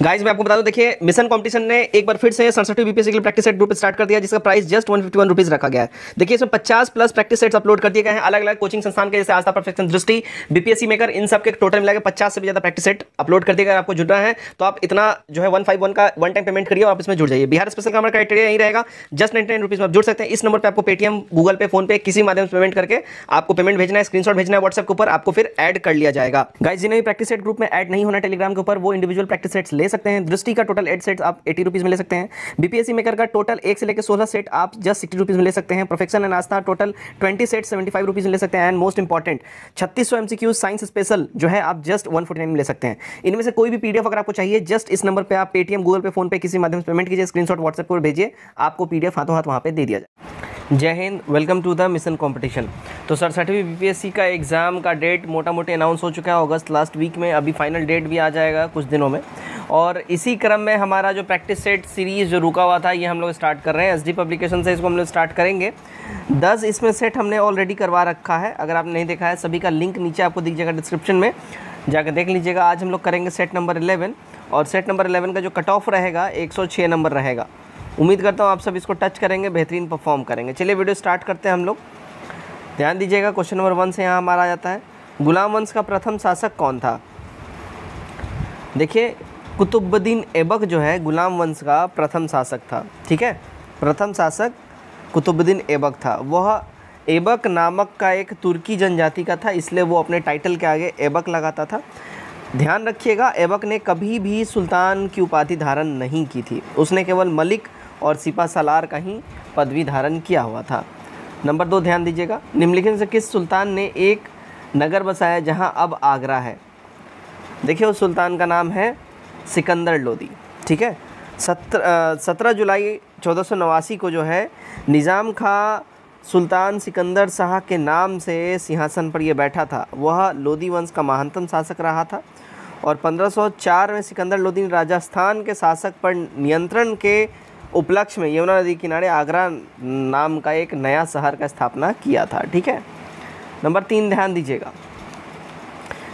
Guys मैं आपको बता दूं, देखिए मिशन कंपटीशन ने एक बार फिर से 67 बीपीएससी के लिए प्रैक्टिस सेट ग्रुप स्टार्ट कर दिया, जिसका प्राइस जस्ट 151 रुपीज रखा गया है। देखिए इसमें 50 प्लस प्रैक्टिस सेट्स अपलोड कर दिए गए हैं अलग अलग कोचिंग संस्थान के, जैसे आस्था, परफेक्शन, दृष्टि, बीपीएससी मेकर, इन सब के टोटल मिला के 50 से भी ज्यादा प्रैक्टिस सेट अपलोड कर दिए गए। आपको जुड़ना है तो आप इतना जो है 151 का वन टाइम पेमेंट करिए और आप इसमें जुड़ जाइए। बिहार स्पेशल का हमारा क्राइटेरिया यही रहेगा, जस्ट 99 रुपीज में आप जुड़ सकते हैं। इस नंबर पर आपको पेटीएम, गूगल पे, फोन पे किसी माध्यम से पेमेंट करके आपको पेमेंट भेजना है, स्क्रीनशॉट भेजना है व्हाट्सएप के ऊपर, आपको फिर ऐड कर लिया जाएगा। गाइस जिन्हें भी प्रैक्टिस सेट ग्रुप में ऐड नहीं होना टेलीग्राम के ऊपर, वो इंडिविजुअल प्रैक्टिस सेट्स ले सकते हैं। दृष्टि का टोटल 8 सेट्स आप 80 रुपीज में ले सकते हैं। बीपीएससी मेकर का टोटल 1 से लेकर 16 सेट आप जस्ट 60 रुपीज में ले सकते हैं। Perfection and Aastha total 20 set 75 rupees में ले सकते हैं। And most important 3600 MCQ science special जो है आप जस्ट 149 में ले सकते हैं। इनमें से कोई भी पीडीएफ अगर आपको चाहिए, जस्ट इस नंबर पे आप पेटीएम, गूगल पे, फोन पे किसी माध्यम से पेमेंट कीजिए, स्क्रीनशॉट व्हाट्सएप पर भेजिए, आपको पीडीएफ हाथों हाथ वहां पे दे दिया जाए। जय Hind, welcome to the mission competition. तो 67वीं बीपीएससी का एग्ज़ाम का डेट मोटा मोटी अनाउंस हो चुका है अगस्त लास्ट वीक में, अभी फाइनल डेट भी आ जाएगा कुछ दिनों में। और इसी क्रम में हमारा जो प्रैक्टिस सेट सीरीज़ जो रुका हुआ था, ये हम लोग स्टार्ट कर रहे हैं। एसडी पब्लिकेशन से इसको हम लोग स्टार्ट करेंगे। 10 इसमें सेट हमने ऑलरेडी करवा रखा है, अगर आपने नहीं देखा है सभी का लिंक नीचे आपको दिख जाएगा डिस्क्रिप्शन में, जाकर देख लीजिएगा। आज हम लोग करेंगे सेट नंबर 11 और सेट नंबर 11 का जो कट ऑफ रहेगा 106 नंबर रहेगा। उम्मीद करता हूँ आप सब इसको टच करेंगे, बेहतरीन परफॉर्म करेंगे। चलिए वीडियो स्टार्ट करते हैं हम लोग। ध्यान दीजिएगा, क्वेश्चन नंबर 1 से यहाँ हमारा आ जाता है, गुलाम वंश का प्रथम शासक कौन था। देखिए कुतुबुद्दीन ऐबक जो है गुलाम वंश का प्रथम शासक था, ठीक है। प्रथम शासक कुतुबुद्दीन ऐबक था। वह ऐबक नामक का एक तुर्की जनजाति का था, इसलिए वो अपने टाइटल के आगे ऐबक लगाता था। ध्यान रखिएगा, ऐबक ने कभी भी सुल्तान की उपाधि धारण नहीं की थी, उसने केवल मलिक और सिपा सालार का ही पदवी धारण किया हुआ था। नंबर 2 ध्यान दीजिएगा, निम्नलिखित से किस सुल्तान ने एक नगर बसाया जहां अब आगरा है। देखिए उस सुल्तान का नाम है सिकंदर लोदी, ठीक है। 17 जुलाई 1489 को जो है निज़ाम खां सुल्तान सिकंदर शाह के नाम से सिंहासन पर यह बैठा था। वह लोदी वंश का महानतम शासक रहा था और 1504 में सिकंदर लोदी ने राजस्थान के शासक पर नियंत्रण के उपलक्ष्य में यमुना नदी किनारे आगरा नाम का एक नया शहर का स्थापना किया था, ठीक है। नंबर 3 ध्यान दीजिएगा,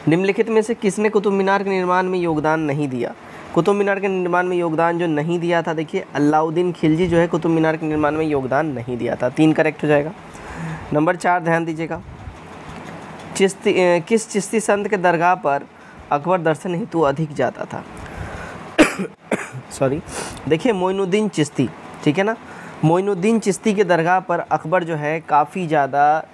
निम्नलिखित में से किसने कुतुब मीनार के निर्माण में योगदान नहीं दिया। कुतुब मीनार के निर्माण में योगदान जो नहीं दिया था, देखिए अलाउद्दीन खिलजी जो है कुतुब मीनार के निर्माण में योगदान नहीं दिया था। 3 करेक्ट हो जाएगा। नंबर 4 ध्यान दीजिएगा, किस चिश्ती संत के दरगाह पर अकबर दर्शन हेतु अधिक जाता था। सॉरी, देखिए मोइनुद्दीन चिश्ती, ठीक है ना। मोइनुद्दीन चिश्ती के दरगाह पर अकबर जो है काफ़ी ज़्यादा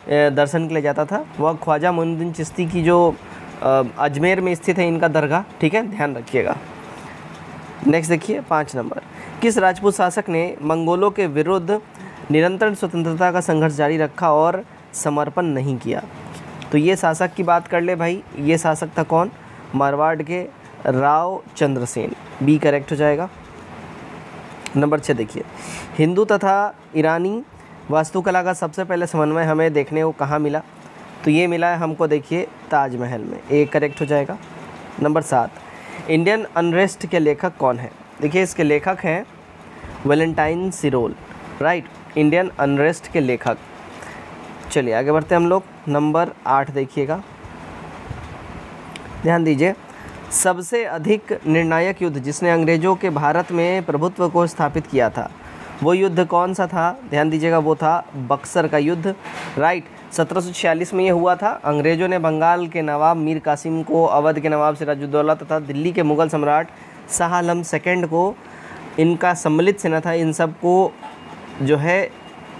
दर्शन के लिए जाता था। वह ख्वाजा मोइनुद्दीन चिश्ती की जो अजमेर में स्थित है इनका दरगाह, ठीक है, ध्यान रखिएगा। नेक्स्ट देखिए 5 नंबर, किस राजपूत शासक ने मंगोलों के विरुद्ध निरंतर स्वतंत्रता का संघर्ष जारी रखा और समर्पण नहीं किया। तो ये शासक की बात कर ले भाई, ये शासक था कौन, मारवाड़ के राव चंद्रसेन। बी करेक्ट हो जाएगा। नंबर 6 देखिए, हिंदू तथा ईरानी वास्तुकला का सबसे पहले समन्वय हमें देखने को कहाँ मिला। तो ये मिला है हमको, देखिए ताजमहल में। ए करेक्ट हो जाएगा। नंबर 7, इंडियन अनरेस्ट के लेखक कौन है। देखिए इसके लेखक हैं वैलेंटाइन सिरोल, राइट, इंडियन अनरेस्ट के लेखक। चलिए आगे बढ़ते हैं हम लोग। नंबर 8 देखिएगा, ध्यान दीजिए, सबसे अधिक निर्णायक युद्ध जिसने अंग्रेज़ों के भारत में प्रभुत्व को स्थापित किया था, वो युद्ध कौन सा था। ध्यान दीजिएगा, वो था बक्सर का युद्ध, राइट। 1746 में ये हुआ था। अंग्रेज़ों ने बंगाल के नवाब मीर कासिम को, अवध के नवाब सिराजुद्दौला तथा दिल्ली के मुग़ल सम्राट शाह आलम सेकंड को, इनका सम्मिलित सेना था, इन सब को जो है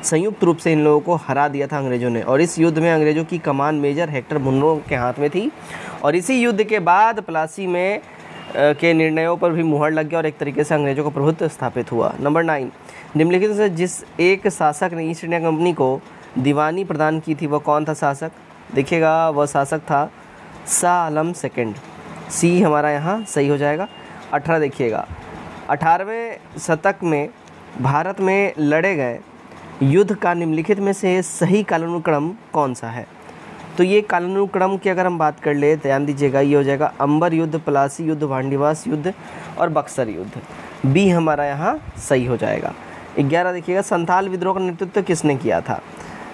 संयुक्त रूप से इन लोगों को हरा दिया था अंग्रेज़ों ने। और इस युद्ध में अंग्रेज़ों की कमान मेजर हेक्टर मुनरो के हाथ में थी। और इसी युद्ध के बाद प्लासी में के निर्णयों पर भी मुहर लग गया और एक तरीके से अंग्रेज़ों का प्रभुत्व स्थापित हुआ। नंबर 9, निम्नलिखित से जिस एक शासक ने ईस्ट इंडिया कंपनी को दीवानी प्रदान की थी, वह कौन था शासक। देखिएगा वह शासक था शाह आलम सेकंड। सी हमारा यहाँ सही हो जाएगा। 18 देखिएगा, 18वें शतक में भारत में लड़े गए युद्ध का निम्नलिखित में से सही कालानुक्रम कौन सा है। तो ये कालानुक्रम की अगर हम बात कर ले, ध्यान दीजिएगा, ये हो जाएगा अंबर युद्ध, प्लासी युद्ध, भांडीवास युद्ध और बक्सर युद्ध। बी हमारा यहाँ सही हो जाएगा। 11 देखिएगा, संथाल विद्रोह का नेतृत्व किसने किया था।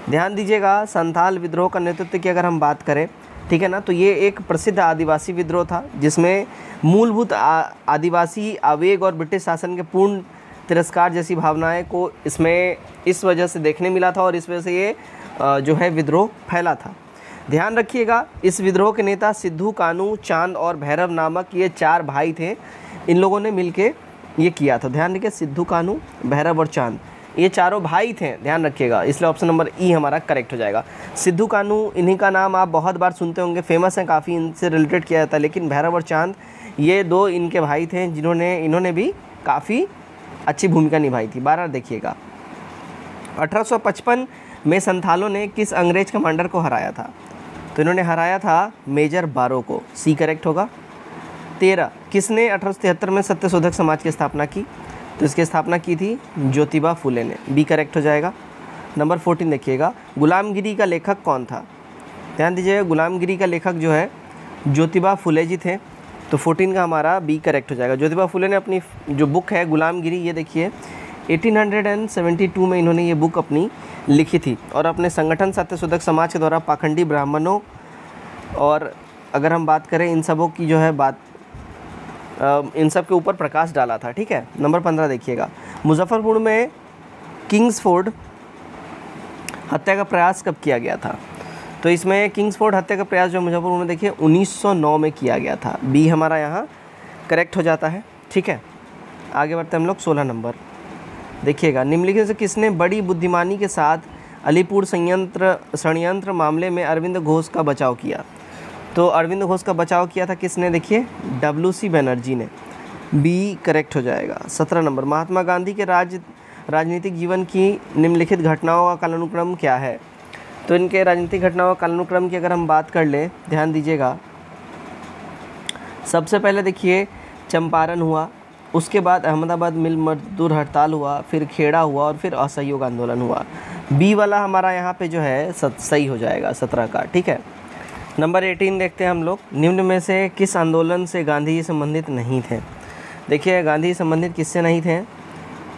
ध्यान दीजिएगा, संथाल विद्रोह का नेतृत्व की अगर हम बात करें ठीक है ना। तो ये एक प्रसिद्ध आदिवासी विद्रोह था जिसमें मूलभूत आदिवासी आवेग और ब्रिटिश शासन के पूर्ण तिरस्कार जैसी भावनाएं को इसमें इस वजह से देखने मिला था और इस वजह से ये जो है विद्रोह फैला था। ध्यान रखिएगा, इस विद्रोह के नेता सिद्धू, कानू, चांद और भैरव नामक ये 4 भाई थे। इन लोगों ने मिलके ये किया था। ध्यान रखिए, सिद्धू, कानू, भैरव और चांद, ये चारों भाई थे, ध्यान रखिएगा। इसलिए ऑप्शन नंबर ई हमारा करेक्ट हो जाएगा। सिद्धू, कानू, इन्हीं का नाम आप बहुत बार सुनते होंगे, फेमस हैं काफ़ी, इनसे रिलेटेड किया जाता है। लेकिन भैरव और चांद ये 2 इनके भाई थे इन्होंने भी काफ़ी अच्छी भूमिका निभाई थी। 12 देखिएगा, 1855 में संथालों ने किस अंग्रेज कमांडर को हराया था? तो इन्होंने हराया था मेजर बारो को, सी करेक्ट होगा। 13 किसने 1873 में सत्यशोधक समाज की स्थापना की? तो इसकी स्थापना की थी ज्योतिबा फुले ने, बी करेक्ट हो जाएगा। नंबर 14 देखिएगा, गुलामगिरी का लेखक कौन था? ध्यान दीजिएगा, गुलामगिरी का लेखक जो है ज्योतिबा फुले जी थे। तो 14 का हमारा बी करेक्ट हो जाएगा। ज्योतिबा फुले ने अपनी जो बुक है गुलामगिरी, ये देखिए 1872 में इन्होंने ये बुक अपनी लिखी थी और अपने संगठन सत्यशोधक समाज के द्वारा पाखंडी ब्राह्मणों और अगर हम बात करें इन सबों की जो है इन सब के ऊपर प्रकाश डाला था। ठीक है। नंबर 15 देखिएगा, मुजफ्फरपुर में किंग्सफोर्ड हत्या का प्रयास कब किया गया था? तो इसमें किंग्सफोर्ड हत्या का प्रयास जो मुजफ्फरपुर में देखिए 1909 में किया गया था, बी हमारा यहाँ करेक्ट हो जाता है। ठीक है, आगे बढ़ते हम लोग 16 नंबर देखिएगा, निम्नलिखित से किसने बड़ी बुद्धिमानी के साथ अलीपुर षड्यंत्र मामले में अरविंद घोष का बचाव किया? तो अरविंद घोष का बचाव किया था किसने? देखिए WC बनर्जी ने, बी करेक्ट हो जाएगा। 17 नंबर, महात्मा गांधी के राजनीतिक जीवन की निम्नलिखित घटनाओं का कालानुक्रम क्या है? तो इनके राजनीतिक घटनाओं का कालानुक्रम की अगर हम बात कर लें, ध्यान दीजिएगा, सबसे पहले देखिए चंपारण हुआ, उसके बाद अहमदाबाद मिल मजदूर हड़ताल हुआ, फिर खेड़ा हुआ और फिर असहयोग आंदोलन हुआ। बी वाला हमारा यहाँ पे जो है सही हो जाएगा 17 का। ठीक है। नंबर 18 देखते हैं हम लोग, निम्न में से किस आंदोलन से गांधी जी संबंधित नहीं थे? देखिए गांधी जी संबंधित किससे नहीं थे?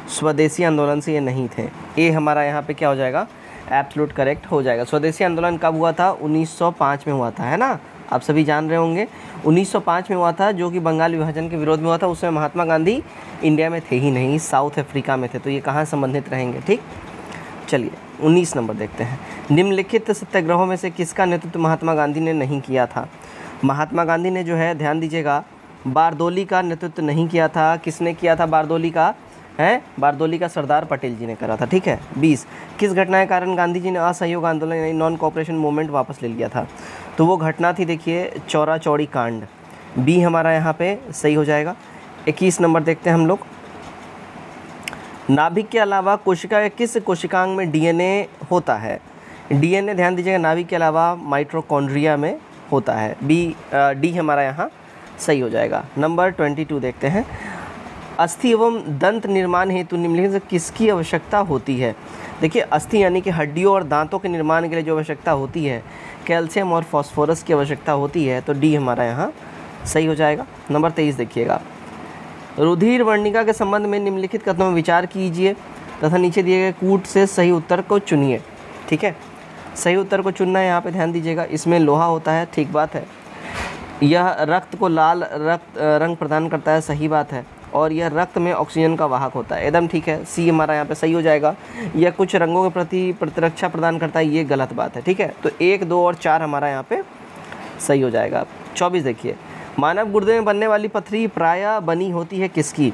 स्वदेशी आंदोलन से ये नहीं थे। ए हमारा यहाँ पे क्या हो जाएगा? एब्सोल्यूट करेक्ट हो जाएगा। स्वदेशी आंदोलन कब हुआ था? 1905 में हुआ था, है ना, आप सभी जान रहे होंगे। 1905 में हुआ था, जो कि बंगाल विभाजन के विरोध में हुआ था। उसमें महात्मा गांधी इंडिया में थे ही नहीं, साउथ अफ्रीका में थे, तो ये कहाँ संबंधित रहेंगे? ठीक, चलिए 19 नंबर देखते हैं, निम्नलिखित सत्याग्रहों में से किसका नेतृत्व महात्मा गांधी ने नहीं किया था? महात्मा गांधी ने जो है, ध्यान दीजिएगा, बारदोली का नेतृत्व नहीं किया था। किसने किया था बारदोली का? है बारदोली का सरदार पटेल जी ने करा था। ठीक है। 20 किस घटना के कारण गांधी जी ने असहयोग आंदोलन यानी नॉन कोऑपरेशन मूवमेंट वापस ले लिया था? तो वो घटना थी देखिए चौरा चौड़ी कांड, बी हमारा यहाँ पे सही हो जाएगा। 21 नंबर देखते हैं हम लोग, नाभिक के अलावा कोशिका या किस कोशिकांग में DNA होता है? DNA ध्यान दीजिएगा, नाभिक के अलावा माइटोकॉन्ड्रिया में होता है, डी हमारा यहाँ सही हो जाएगा। नंबर 22 देखते हैं, अस्थि एवं दंत निर्माण हेतु निम्नलिखित से किसकी आवश्यकता होती है? देखिए अस्थि यानी कि हड्डियों और दांतों के निर्माण के लिए जो आवश्यकता होती है, कैल्शियम और फास्फोरस की आवश्यकता होती है, तो डी हमारा यहाँ सही हो जाएगा। नंबर 23 देखिएगा, रुधिर वर्णिका के संबंध में निम्नलिखित कथनों में विचार कीजिए तथा नीचे दिए गए कूट से सही उत्तर को चुनिए। ठीक है, सही उत्तर को चुनना है यहाँ पे, ध्यान दीजिएगा। इसमें लोहा होता है, ठीक बात है। यह रक्त को लाल रंग प्रदान करता है, सही बात है। और यह रक्त में ऑक्सीजन का वाहक होता है, एकदम ठीक है, सी हमारा यहाँ पे सही हो जाएगा। यह कुछ रंगों के प्रति प्रतिरक्षा प्रदान करता है, ये गलत बात है। ठीक है, तो 1, 2 और 4 हमारा यहाँ पे सही हो जाएगा। 24 देखिए, मानव गुर्दे में बनने वाली पथरी प्रायः बनी होती है किसकी?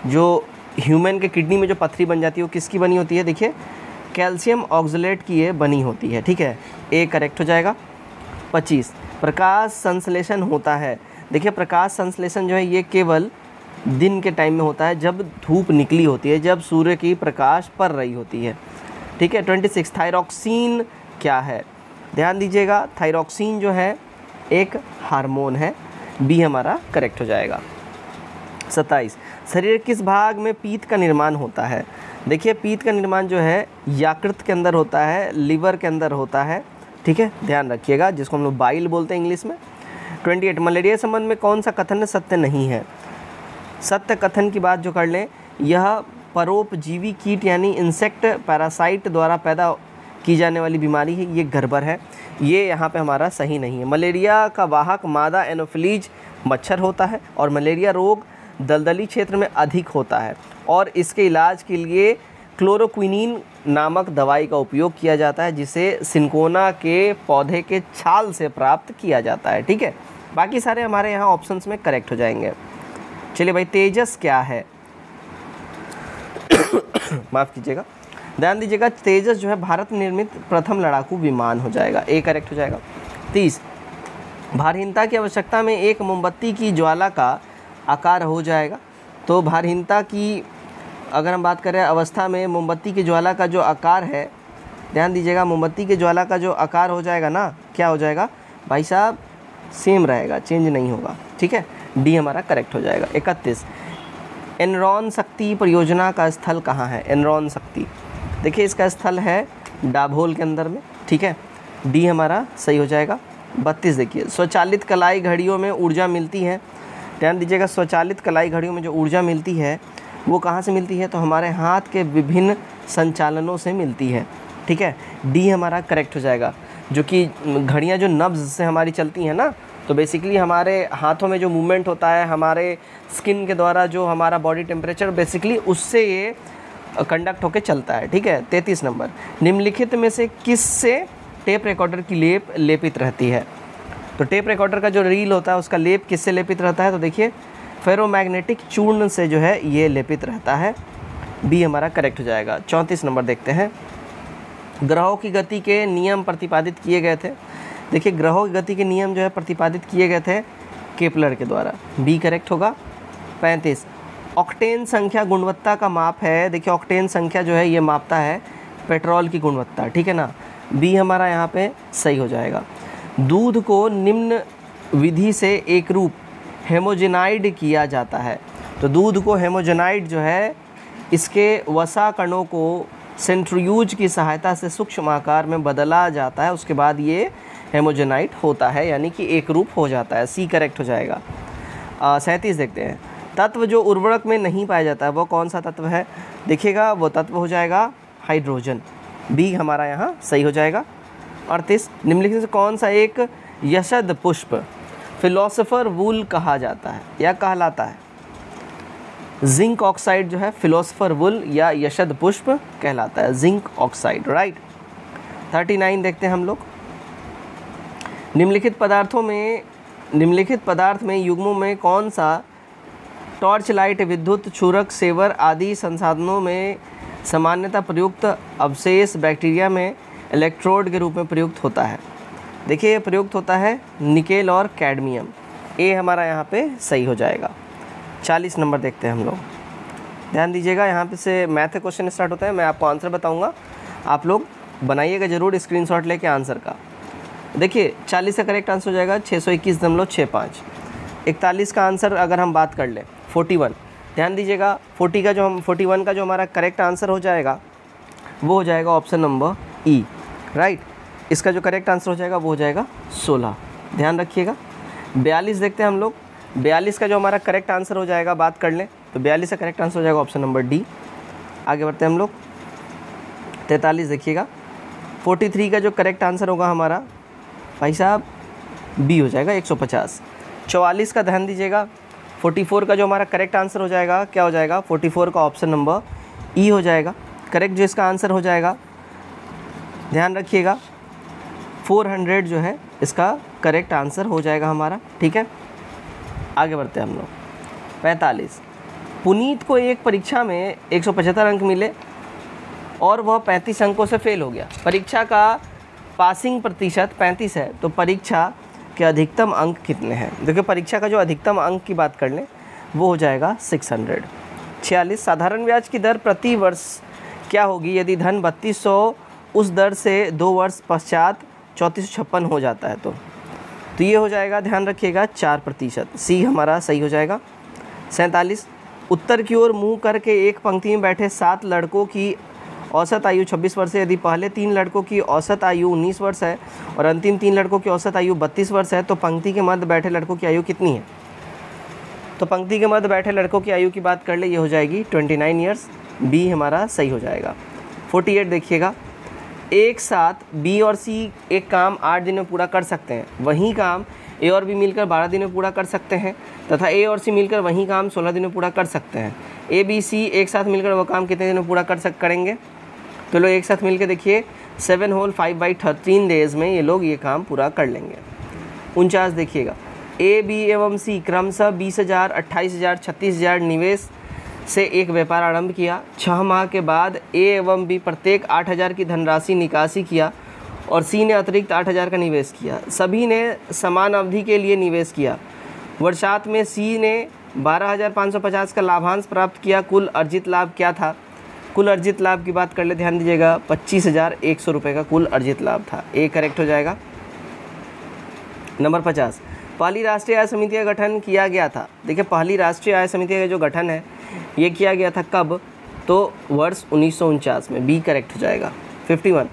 जो ह्यूमन के किडनी में जो पथरी बन जाती है वो किसकी बनी होती है? देखिए कैल्शियम ऑक्सलेट की ये बनी होती है। ठीक है, ए करेक्ट हो जाएगा। 25 प्रकाश संश्लेषण होता है। देखिए प्रकाश संश्लेषण जो है ये केवल दिन के टाइम में होता है, जब धूप निकली होती है, जब सूर्य की प्रकाश पड़ रही होती है। ठीक है। 26 थायरॉक्सिन क्या है? ध्यान दीजिएगा, थायरॉक्सिन जो है एक हार्मोन है, बी हमारा करेक्ट हो जाएगा। 27 शरीर किस भाग में पीत का निर्माण होता है? देखिए पीत का निर्माण जो है यकृत के अंदर होता है, लिवर के अंदर होता है। ठीक है, ध्यान रखिएगा, जिसको हम लोग बाइल बोलते हैं इंग्लिश में। 28 मलेरिया संबंध में कौन सा कथन सत्य नहीं है? सत्य कथन की बात जो कर लें, यह परोपजीवी कीट यानी इंसेक्ट पैरासाइट द्वारा पैदा की जाने वाली बीमारी है, ये गड़बड़ है, ये यहाँ पे हमारा सही नहीं है। मलेरिया का वाहक मादा एनोफिलीज मच्छर होता है और मलेरिया रोग दलदली क्षेत्र में अधिक होता है और इसके इलाज के लिए क्लोरोक्विनीन नामक दवाई का उपयोग किया जाता है, जिसे सिंकोना के पौधे के छाल से प्राप्त किया जाता है। ठीक है, बाकी सारे हमारे यहाँ ऑप्शंस में करेक्ट हो जाएंगे। चलिए भाई, तेजस क्या है? माफ़ कीजिएगा, ध्यान दीजिएगा, तेजस जो है भारत निर्मित प्रथम लड़ाकू विमान हो जाएगा, ए करेक्ट हो जाएगा। 30, भारहीनता की आवश्यकता में एक मोमबत्ती की ज्वाला का आकार हो जाएगा। तो भारहीनता की अगर हम बात करें अवस्था में मोमबत्ती की ज्वाला का जो आकार है, ध्यान दीजिएगा, मोमबत्ती की ज्वाला का जो आकार हो जाएगा ना, क्या हो जाएगा भाई साहब? सेम रहेगा, चेंज नहीं होगा। ठीक है, डी हमारा करेक्ट हो जाएगा। 31, एनरॉन शक्ति परियोजना का स्थल कहाँ है? एनरॉन शक्ति, देखिए इसका स्थल है डाभोल के अंदर में। ठीक है, डी हमारा सही हो जाएगा। 32, देखिए स्वचालित कलाई घड़ियों में ऊर्जा मिलती है। ध्यान दीजिएगा, स्वचालित कलाई घड़ियों में जो ऊर्जा मिलती है वो कहाँ से मिलती है? तो हमारे हाथ के विभिन्न संचालनों से मिलती है। ठीक है, डी हमारा करेक्ट हो जाएगा। जो कि घड़ियाँ जो नब्ज़ से हमारी चलती हैं ना, तो बेसिकली हमारे हाथों में जो मूवमेंट होता है, हमारे स्किन के द्वारा जो हमारा बॉडी टेम्परेचर, बेसिकली उससे ये कंडक्ट होकर चलता है। ठीक है, 33 नंबर, निम्नलिखित में से किस से टेप रिकॉर्डर की लेप लेपित रहती है? तो टेप रिकॉर्डर का जो रील होता है उसका लेप किससे लेपित रहता है? तो देखिए फेरोमैग्नेटिक चूर्ण से जो है ये लेपित रहता है। बी हमारा करेक्ट हो जाएगा। 34 नंबर देखते हैं, ग्रहों की गति के नियम प्रतिपादित किए गए थे। देखिए ग्रहों की गति के नियम जो है प्रतिपादित किए गए थे केपलर के द्वारा, बी करेक्ट होगा। 35, ऑक्टेन संख्या गुणवत्ता का माप है। देखिए ऑक्टेन संख्या जो है ये मापता है पेट्रोल की गुणवत्ता। ठीक है ना, बी हमारा यहाँ पे सही हो जाएगा। दूध को निम्न विधि से एक रूप हेमोजेनाइड किया जाता है। तो दूध को हेमोजेनाइड जो है इसके वसा कणों को सेंट्रीफ्यूज की सहायता से सूक्ष्म आकार में बदला जाता है, उसके बाद ये हेमोजेनाइड होता है, यानी कि एक रूप हो जाता है। सी करेक्ट हो जाएगा। 37 देखते हैं, तत्व जो उर्वरक में नहीं पाया जाता है वो कौन सा तत्व है? देखिएगा वो तत्व हो जाएगा हाइड्रोजन, बी हमारा यहाँ सही हो जाएगा। 38, निम्नलिखित से कौन सा एक यशद पुष्प फिलोसोफर वुल कहा जाता है या कहलाता है? जिंक ऑक्साइड जो है फिलोसोफर वुल या यशद पुष्प कहलाता है, जिंक ऑक्साइड, राइट। 39 देखते हैं हम लोग, निम्नलिखित पदार्थ में युग्मों में कौन सा टॉर्च लाइट, विद्युत क्षुरक, सेवर आदि संसाधनों में सामान्यतः प्रयुक्त अवशेष बैक्टीरिया में इलेक्ट्रोड के रूप में प्रयुक्त होता है? देखिए ये प्रयुक्त होता है निकेल और कैडमियम, ए हमारा यहाँ पे सही हो जाएगा। 40 नंबर देखते हैं हम लोग, ध्यान दीजिएगा, यहाँ पे से मैथ क्वेश्चन स्टार्ट होता है। मैं आपको आंसर बताऊँगा, आप लोग बनाइएगा ज़रूर स्क्रीनशॉट लेके आंसर का। देखिए 40 का करेक्ट आंसर हो जाएगा 621.65। 41 का आंसर अगर हम बात कर लें 41, ध्यान दीजिएगा 41 का जो हमारा करेक्ट आंसर हो जाएगा वो हो जाएगा ऑप्शन नंबर ई, राइट। इसका जो करेक्ट आंसर हो जाएगा वो हो जाएगा 16, ध्यान रखिएगा। 42 देखते हैं हम लोग, 42 का जो हमारा करेक्ट आंसर हो जाएगा बात कर लें तो 42 का करेक्ट आंसर हो जाएगा ऑप्शन नंबर डी। आगे बढ़ते हैं हम लोग। 43 देखिएगा, 43 का जो करेक्ट आंसर होगा हमारा भाई साहब बी हो जाएगा 150। 44 का ध्यान दीजिएगा, 44 का जो हमारा करेक्ट आंसर हो जाएगा क्या हो जाएगा? 44 का ऑप्शन नंबर ई हो जाएगा। करेक्ट जो इसका आंसर हो जाएगा, ध्यान रखिएगा 400 जो है इसका करेक्ट आंसर हो जाएगा हमारा, ठीक है। आगे बढ़ते हैं हम लोग। 45, पुनीत को एक परीक्षा में 175 अंक मिले और वह 35 अंकों से फेल हो गया। परीक्षा का पासिंग प्रतिशत 35 है, तो परीक्षा के अधिकतम अंक कितने हैं? देखिए परीक्षा का जो अधिकतम अंक की बात कर लें वो हो जाएगा 600। 46, साधारण ब्याज की दर प्रति वर्ष क्या होगी यदि धन 3200 उस दर से 2 वर्ष पश्चात 3456 हो जाता है? तो ये हो जाएगा, ध्यान रखिएगा 4%, सी हमारा सही हो जाएगा। 47, उत्तर की ओर मुंह करके एक पंक्ति में बैठे 7 लड़कों की औसत आयु 26 वर्ष है। यदि पहले 3 लड़कों की औसत आयु 19 वर्ष है और अंतिम 3 लड़कों की औसत आयु 32 वर्ष है, तो पंक्ति के मध्य बैठे लड़कों की आयु कितनी है? तो पंक्ति के मध्य बैठे लड़कों की आयु की बात कर ले, ये हो जाएगी 29 ईयर्स, बी हमारा सही हो जाएगा। 48 देखिएगा, एक साथ बी और सी एक काम 8 दिन में पूरा कर सकते हैं, वही काम ए और बी मिलकर 12 दिन में पूरा कर सकते हैं, तथा ए और सी मिलकर वही काम 16 दिन में पूरा कर सकते हैं। ए बी सी एक साथ मिलकर वो काम कितने दिन में पूरा करेंगे? तो लोग एक साथ मिलकर देखिए 7 होल 5/13 डेज़ में ये लोग ये काम पूरा कर लेंगे। 49 देखिएगा, ए बी एवं सी क्रमशः 20,000, 28,000, 36,000 निवेश से एक व्यापार आरंभ किया। 6 माह के बाद ए एवं बी प्रत्येक 8,000 की धनराशि निकासी किया और सी ने अतिरिक्त 8,000 का निवेश किया। सभी ने समान अवधि के लिए निवेश किया। वर्षांत में सी ने 12,550 का लाभांश प्राप्त किया। कुल अर्जित लाभ क्या था? कुल अर्जित लाभ की बात कर ले, ध्यान दीजिएगा, 25,100 रुपये का कुल अर्जित लाभ था। ए करेक्ट हो जाएगा। नंबर 50, पहली राष्ट्रीय आय समिति का गठन किया गया था। देखिए पहली राष्ट्रीय आय समिति का जो गठन है ये किया गया था कब? तो वर्ष 1949 में। बी करेक्ट हो जाएगा। 51,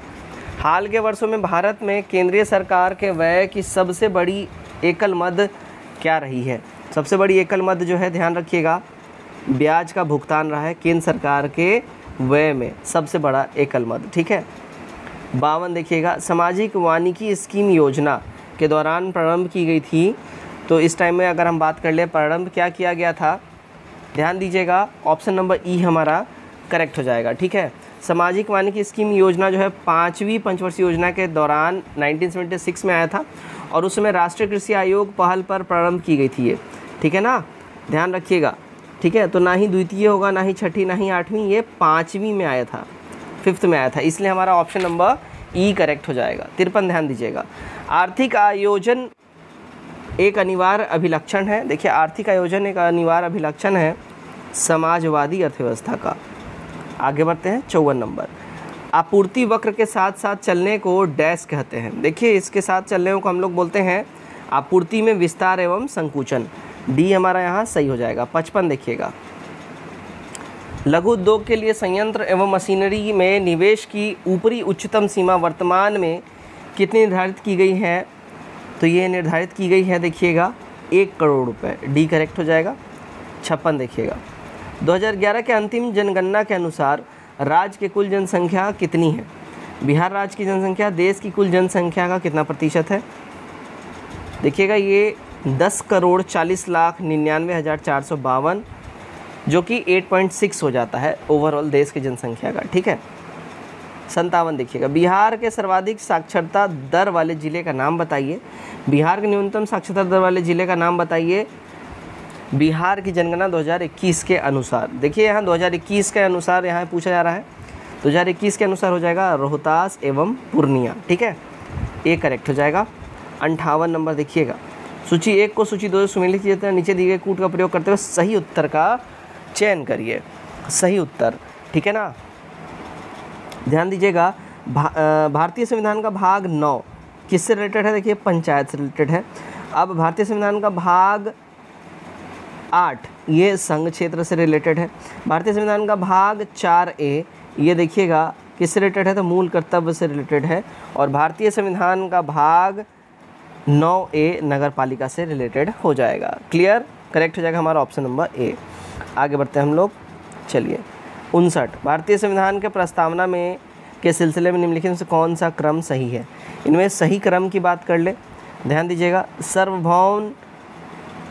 हाल के वर्षों में भारत में केंद्रीय सरकार के व्यय की सबसे बड़ी एकल मद क्या रही है? सबसे बड़ी एकल मद जो है, ध्यान रखिएगा, ब्याज का भुगतान रहा है केंद्र सरकार के व्यय में सबसे बड़ा एकल मद। ठीक है। 52 देखिएगा, सामाजिक वानिकी स्कीम योजना के दौरान प्रारंभ की गई थी। तो इस टाइम में अगर हम बात कर ले प्रारंभ क्या किया गया था, ध्यान दीजिएगा, ऑप्शन नंबर ई हमारा करेक्ट हो जाएगा। ठीक है। सामाजिक वानिकी स्कीम योजना जो है 5वीं पंचवर्षीय योजना के दौरान 1976 में आया था और उस समय राष्ट्रीय कृषि आयोग पहल पर प्रारंभ की गई थी ये। ठीक है ना, ध्यान रखिएगा। ठीक है, तो ना ही द्वितीय होगा, ना ही छठी, ना ही 8वीं, ये 5वीं में आया था, 5th में आया था, इसलिए हमारा ऑप्शन नंबर ई करेक्ट हो जाएगा। 53 ध्यान दीजिएगा, आर्थिक आयोजन एक अनिवार्य अभिलक्षण है। देखिए आर्थिक आयोजन एक अनिवार्य अभिलक्षण है समाजवादी अर्थव्यवस्था का। आगे बढ़ते हैं। 54 नंबर, आपूर्ति वक्र के साथ साथ चलने को डैश कहते हैं। देखिए इसके साथ चलने को हम लोग बोलते हैं आपूर्ति में विस्तार एवं संकुचन। डी हमारा यहाँ सही हो जाएगा। 55 देखिएगा, लघु उद्योग के लिए संयंत्र एवं मशीनरी में निवेश की ऊपरी उच्चतम सीमा वर्तमान में कितनी निर्धारित की गई है? तो ये निर्धारित की गई है, देखिएगा, 1 करोड़ रुपए। डी करेक्ट हो जाएगा। 56 देखिएगा, 2011 के अंतिम जनगणना के अनुसार राज्य की कुल जनसंख्या कितनी है? बिहार राज्य की जनसंख्या देश की कुल जनसंख्या का कितना प्रतिशत है? देखिएगा ये 10,40,99,452, जो कि 8.6 हो जाता है ओवरऑल देश की जनसंख्या का। ठीक है। 57 देखिएगा, बिहार के सर्वाधिक साक्षरता दर वाले ज़िले का नाम बताइए। बिहार के न्यूनतम साक्षरता दर वाले ज़िले का नाम बताइए बिहार की जनगणना 2021 के अनुसार। देखिए यहाँ 2021 के अनुसार यहाँ पूछा जा रहा है, 2021 के अनुसार हो जाएगा रोहतास एवं पूर्णिया। ठीक है, ए करेक्ट हो जाएगा। 58 नंबर देखिएगा, सूची 1 को सूची 2 से सुमेलित किया जाता है। नीचे दिए गए कूट का प्रयोग करते हुए सही उत्तर का चयन करिए। सही उत्तर, ठीक है ना। ध्यान दीजिएगा, भारतीय संविधान का भाग 9 किससे रिलेटेड है? देखिए पंचायत से रिलेटेड है। अब भारतीय संविधान का भाग 8 ये संघ क्षेत्र से रिलेटेड है। भारतीय संविधान का भाग 4A ये देखिएगा किससे रिलेटेड है? तो मूल कर्तव्य से रिलेटेड है। और भारतीय संविधान का भाग 9A नगर पालिका से रिलेटेड हो जाएगा। क्लियर, करेक्ट हो जाएगा हमारा ऑप्शन नंबर ए। आगे बढ़ते हैं हम लोग। चलिए 59, भारतीय संविधान के प्रस्तावना में के सिलसिले में निम्नलिखित में से कौन सा क्रम सही है? इनमें सही क्रम की बात कर ले, ध्यान दीजिएगा, सार्वभौम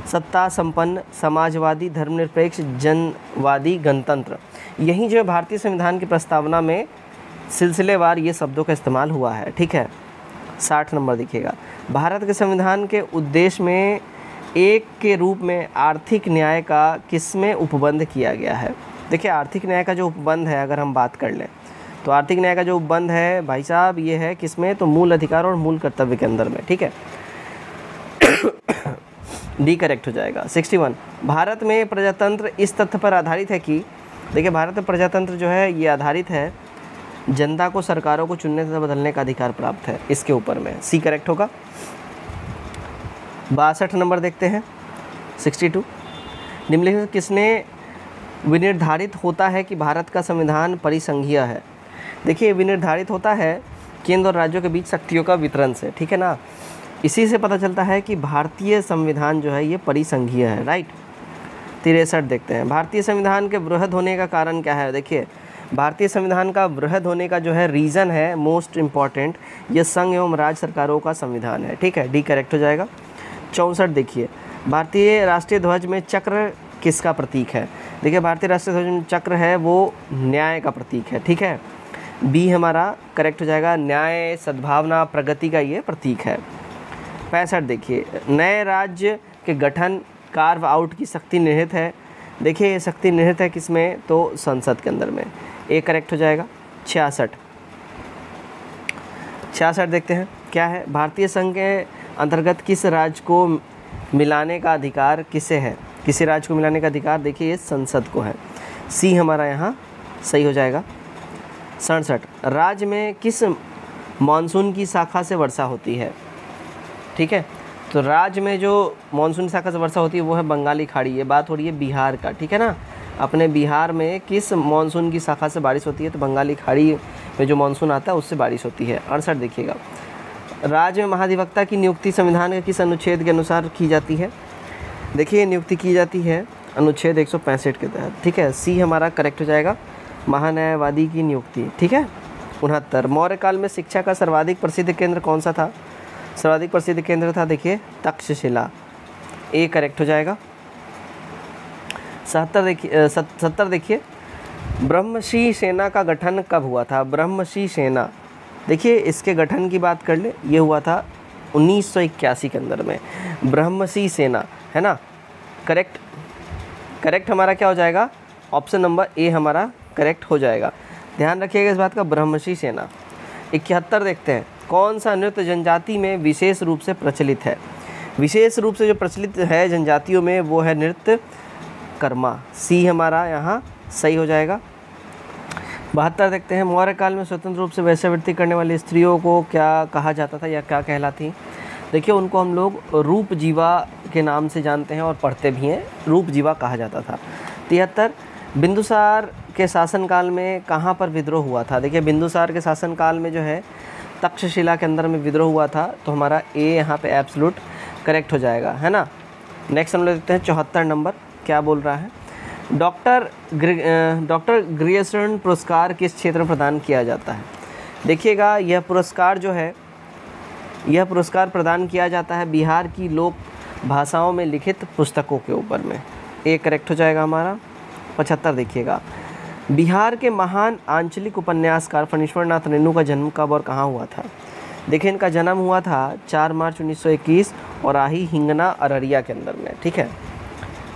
सत्ता संपन्न समाजवादी धर्मनिरपेक्ष जनवादी गणतंत्र, यही जो है भारतीय संविधान की प्रस्तावना में सिलसिलेवार ये शब्दों का इस्तेमाल हुआ है। ठीक है। 60 नंबर देखिएगा, भारत के संविधान के उद्देश्य में एक के रूप में आर्थिक न्याय का किसमें उपबंध किया गया है? देखिए आर्थिक न्याय का जो उपबंध है अगर हम बात कर लें तो आर्थिक न्याय का जो उपबंध है भाई साहब ये है किसमें? तो मूल अधिकार और मूल कर्तव्य के अंदर में। ठीक है, डी करेक्ट हो जाएगा। 61, भारत में प्रजातंत्र इस तथ्य पर आधारित है कि, देखिए भारत में प्रजातंत्र जो है ये आधारित है जनता को सरकारों को चुनने तथा बदलने का अधिकार प्राप्त है, इसके ऊपर में। सी करेक्ट होगा। 62 नंबर देखते हैं। 62, निम्नलिखित किसने विनिर्धारित होता है कि भारत का संविधान परिसंघीय है? देखिए विनिर्धारित होता है केंद्र और राज्यों के बीच शक्तियों का वितरण से। ठीक है ना, इसी से पता चलता है कि भारतीय संविधान जो है ये परिसंघीय है। राइट। 63 देखते हैं, भारतीय संविधान के वृहद होने का कारण क्या है? देखिए भारतीय संविधान का वृहद होने का जो है रीज़न है मोस्ट इम्पॉर्टेंट, ये संघ एवं राज्य सरकारों का संविधान है। ठीक है, डी करेक्ट हो जाएगा। 64 देखिए, भारतीय राष्ट्रीय ध्वज में चक्र किसका प्रतीक है? देखिए भारतीय राष्ट्रीय ध्वज में चक्र है वो न्याय का प्रतीक है। ठीक है, बी हमारा करेक्ट हो जाएगा, न्याय, सद्भावना, प्रगति का ये प्रतीक है। 65 देखिए, नए राज्य के गठन कार्व आउट की शक्ति निहित है। देखिए ये शक्ति निहित है किसमें? तो संसद के अंदर में, ए करेक्ट हो जाएगा। 66 देखते हैं क्या है, भारतीय संघ के अंतर्गत किस राज्य को मिलाने का अधिकार किसे है? किसी राज्य को मिलाने का अधिकार देखिए ये संसद को है, सी हमारा यहाँ सही हो जाएगा। 67 राज्य में किस मानसून की शाखा से वर्षा होती है? ठीक है, तो राज्य में जो मानसून शाखा से वर्षा होती है वो है बंगाली खाड़ी। ये बात हो रही है बिहार का, ठीक है ना। अपने बिहार में किस मानसून की शाखा से बारिश होती है? तो बंगाली खाड़ी में जो मानसून आता है उससे बारिश होती है। 68 देखिएगा, राज्य में महाधिवक्ता की नियुक्ति संविधान के किस अनुच्छेद के अनुसार की जाती है? देखिए नियुक्ति की जाती है अनुच्छेद 165 के तहत। ठीक है, सी हमारा करेक्ट हो जाएगा, महान्यायवादी की नियुक्ति। ठीक है। 69 मौर्य काल में शिक्षा का सर्वाधिक प्रसिद्ध केंद्र कौन सा था? सर्वाधिक प्रसिद्ध केंद्र था देखिए तक्षशिला, ए करेक्ट हो जाएगा। 70 देखिए, ब्रह्मशी सेना का गठन कब हुआ था? ब्रह्मशी सेना, देखिए इसके गठन की बात कर ले, ये हुआ था 1981 के अंदर में। ब्रह्मशी सेना है ना, करेक्ट हमारा क्या हो जाएगा? ऑप्शन नंबर ए हमारा करेक्ट हो जाएगा। ध्यान रखिएगा इस बात का, ब्रह्मशी सेना। 71 देखते हैं, कौन सा नृत्य जनजाति में विशेष रूप से प्रचलित है? विशेष रूप से जो प्रचलित है जनजातियों में वो है नृत्य कर्मा, सी हमारा यहाँ सही हो जाएगा। 72 देखते हैं, मौर्य काल में स्वतंत्र रूप से वेश्यावृत्ति करने वाली स्त्रियों को क्या कहा जाता था या क्या कहलाती? देखिए उनको हम लोग रूप जीवा के नाम से जानते हैं और पढ़ते भी हैं, रूप जीवा कहा जाता था। 73 बिंदुसार के शासनकाल में कहाँ पर विद्रोह हुआ था? देखिए बिंदुसार के शासनकाल में जो है तक्षशिला के अंदर में विद्रोह हुआ था, तो हमारा ए यहाँ पे एब्सोल्यूट करेक्ट हो जाएगा, है ना। नेक्स्ट हम लोग देखते हैं 74 नंबर क्या बोल रहा है। डॉक्टर ग्रियर्सन पुरस्कार किस क्षेत्र में प्रदान किया जाता है? देखिएगा यह पुरस्कार जो है, यह पुरस्कार प्रदान किया जाता है बिहार की लोक भाषाओं में लिखित पुस्तकों के ऊपर में, ए करेक्ट हो जाएगा हमारा। 75 देखिएगा, बिहार के महान आंचलिक उपन्यासकार फणीश्वर नाथ रेणु का जन्म कब और कहाँ हुआ था? देखिए इनका जन्म हुआ था 4 मार्च 1921 और आही हिंगना अररिया के अंदर में। ठीक है।